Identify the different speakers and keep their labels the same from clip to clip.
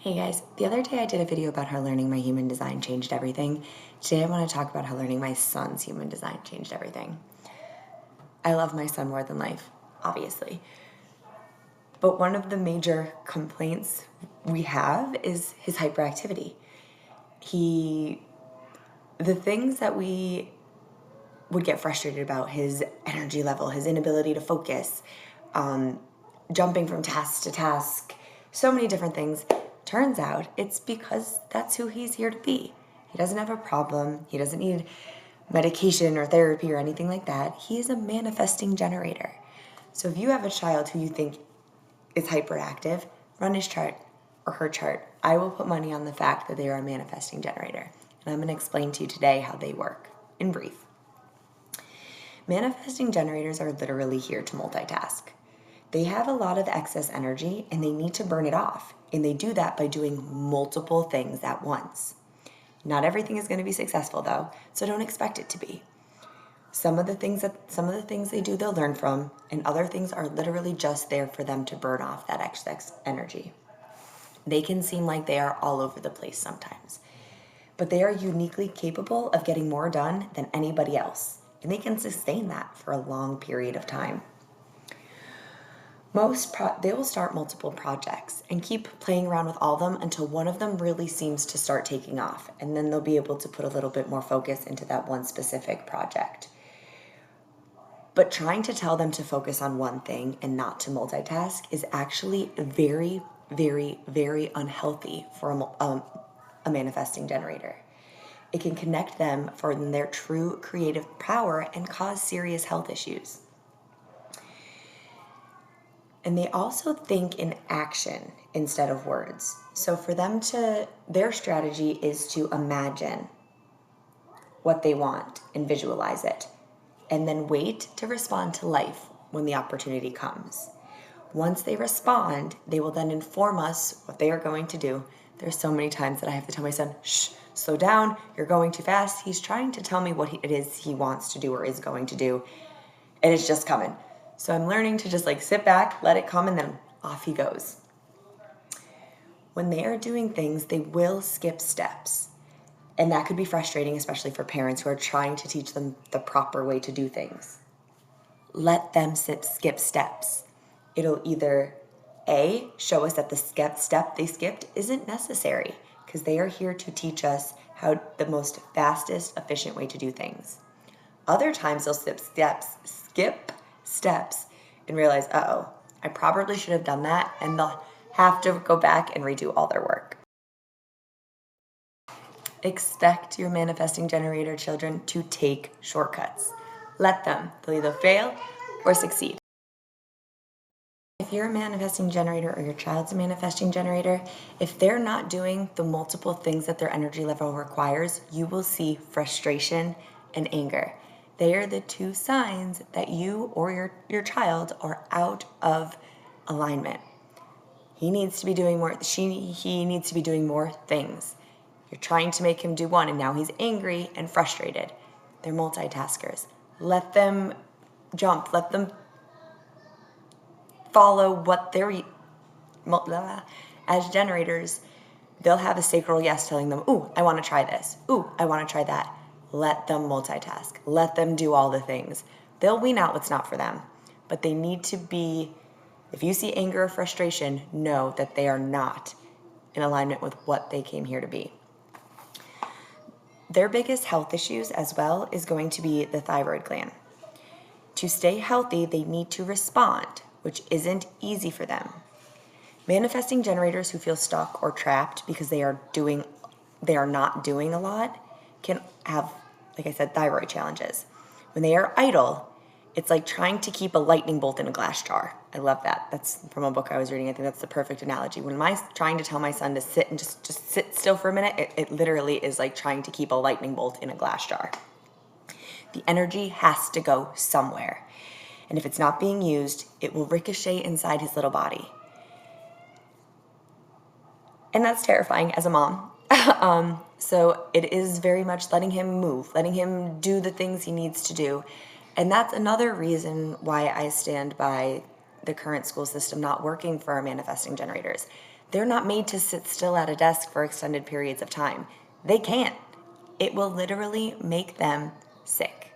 Speaker 1: Hey guys, the other day I did a video about how learning my human design changed everything. Today I want to talk about how learning my son's human design changed everything. I love my son more than life, obviously. But one of the major complaints we have is his hyperactivity. The things that we would get frustrated about, his energy level, his inability to focus, jumping from task to task, so many different things. Turns out it's because that's who he's here to be. He doesn't have a problem. He doesn't need medication or therapy or anything like that. He is a manifesting generator. So if you have a child who you think is hyperactive, run his chart or her chart. I will put money on the fact that they are a manifesting generator. And I'm going to explain to you today how they work in brief. Manifesting generators are literally here to multitask. They have a lot of excess energy and they need to burn it off. And they do that by doing multiple things at once. Not everything is going to be successful though, so don't expect it to be. Some of the things they do they'll learn from, and other things are literally just there for them to burn off that excess energy. They can seem like they are all over the place sometimes, but they are uniquely capable of getting more done than anybody else, and they can sustain that for a long period of time. They will start multiple projects and keep playing around with all of them until one of them really seems to start taking off, and then they'll be able to put a little bit more focus into that one specific project. But trying to tell them to focus on one thing and not to multitask is actually very, very, very unhealthy for a manifesting generator. It can connect them from their true creative power and cause serious health issues. And they also think in action instead of words. So for them their strategy is to imagine what they want and visualize it, and then wait to respond to life when the opportunity comes. Once they respond, they will then inform us what they are going to do. There's so many times that I have to tell my son, shh, slow down, you're going too fast. He's trying to tell me what it is he wants to do or is going to do, and it's just coming. So I'm learning to just sit back, let it come, and then off he goes. When they are doing things, they will skip steps. And that could be frustrating, especially for parents who are trying to teach them the proper way to do things. Let them skip steps. It'll either A, show us that the step they skipped isn't necessary, because they are here to teach us how the most fastest, efficient way to do things. Other times they'll skip steps and realize, I probably should have done that, and they'll have to go back and redo all their work. Expect your manifesting generator children to take shortcuts. Let them. They'll either fail or succeed. If you're a manifesting generator or your child's a manifesting generator, if they're not doing the multiple things that their energy level requires, you will see frustration and anger. They are the two signs that you or your child are out of alignment. He needs to be doing more. He needs to be doing more things. You're trying to make him do one, and now he's angry and frustrated. They're multitaskers. Let them jump. Let them follow what they're... As generators, they'll have a sacral yes telling them, ooh, I want to try this. Ooh, I want to try that. Let them multitask. Let them do all the things. They'll wean out what's not for them. But they need to be... If you see anger or frustration, know that they are not in alignment with what they came here to be. Their biggest health issues as well is going to be the thyroid gland. To stay healthy, they need to respond, which isn't easy for them. Manifesting generators who feel stuck or trapped because they are not doing a lot can have, like I said, thyroid challenges. When they are idle, it's like trying to keep a lightning bolt in a glass jar. I love that. That's from a book I was reading. I think that's the perfect analogy. When I'm trying to tell my son to sit and just sit still for a minute, it literally is like trying to keep a lightning bolt in a glass jar. The energy has to go somewhere. And if it's not being used, it will ricochet inside his little body. And that's terrifying as a mom. So it is very much letting him move, letting him do the things he needs to do. And that's another reason why I stand by the current school system not working for our manifesting generators. They're not made to sit still at a desk for extended periods of time. They can't. It will literally make them sick.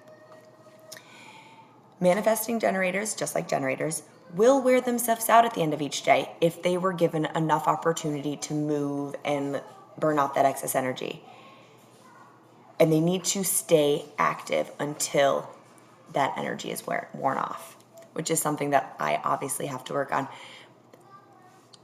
Speaker 1: Manifesting generators, just like generators, will wear themselves out at the end of each day if they were given enough opportunity to move and burn off that excess energy. And they need to stay active until that energy is worn off, which is something that I obviously have to work on.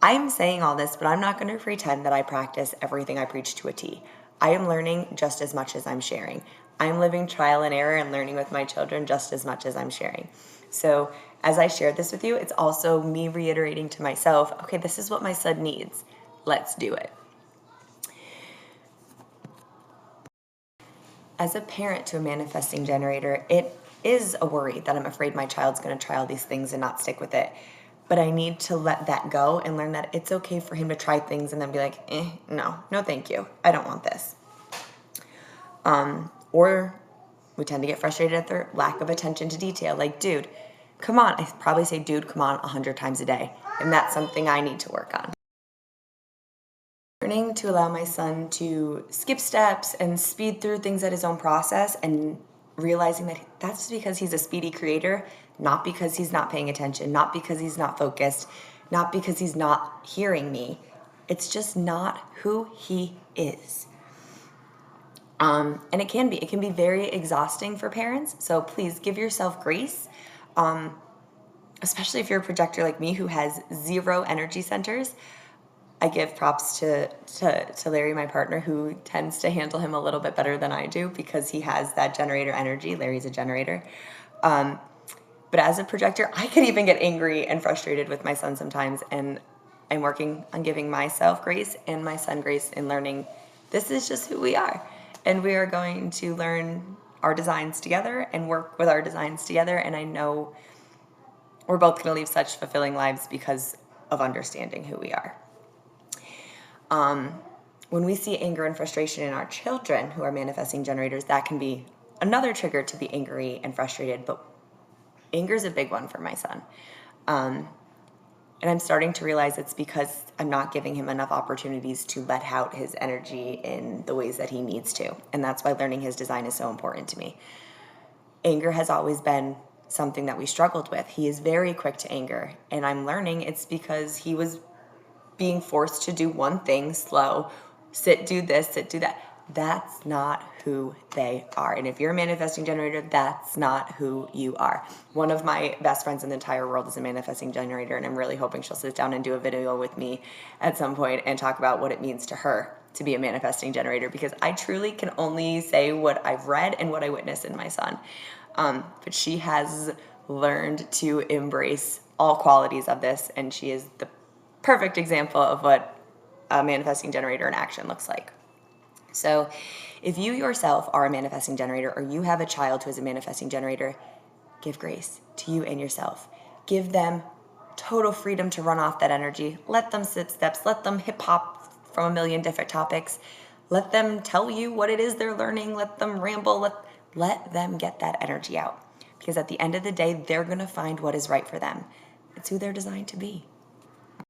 Speaker 1: I'm saying all this, but I'm not going to pretend that I practice everything I preach to a T. I am learning just as much as I'm sharing. I'm living trial and error and learning with my children just as much as I'm sharing. So as I share this with you, it's also me reiterating to myself, okay, this is what my son needs. Let's do it. As a parent to a manifesting generator, it is a worry that I'm afraid my child's going to try all these things and not stick with it. But I need to let that go and learn that it's okay for him to try things and then be like, no, thank you. I don't want this. Or we tend to get frustrated at their lack of attention to detail. Like, dude, come on. I probably say, dude, come on 100 times a day. And that's something I need to work on. Learning to allow my son to skip steps and speed through things at his own process, and realizing that that's because he's a speedy creator, not because he's not paying attention, not because he's not focused, not because he's not hearing me. It's just not who he is. And it can be very exhausting for parents. So please give yourself grace, especially if you're a projector like me who has 0 energy centers. I give props to Larry, my partner, who tends to handle him a little bit better than I do because he has that generator energy. Larry's a generator. But as a projector, I can even get angry and frustrated with my son sometimes. And I'm working on giving myself grace and my son grace and learning this is just who we are. And we are going to learn our designs together and work with our designs together. And I know we're both going to leave such fulfilling lives because of understanding who we are. When we see anger and frustration in our children who are manifesting generators, that can be another trigger to be angry and frustrated. But anger is a big one for my son. And I'm starting to realize it's because I'm not giving him enough opportunities to let out his energy in the ways that he needs to. And that's why learning his design is so important to me. Anger has always been something that we struggled with. He is very quick to anger. And I'm learning it's because he was being forced to do one thing slow, sit, do this, sit, do that. That's not who they are. And if you're a manifesting generator, that's not who you are. One of my best friends in the entire world is a manifesting generator, and I'm really hoping she'll sit down and do a video with me at some point and talk about what it means to her to be a manifesting generator, because I truly can only say what I've read and what I witnessed in my son. But she has learned to embrace all qualities of this, and she is the perfect example of what a manifesting generator in action looks like. So if you yourself are a manifesting generator, or you have a child who is a manifesting generator, give grace to you and yourself. Give them total freedom to run off that energy. Let them skip steps. Let them hip hop from a million different topics. Let them tell you what it is they're learning. Let them ramble. Let them get that energy out. Because at the end of the day, they're going to find what is right for them. It's who they're designed to be.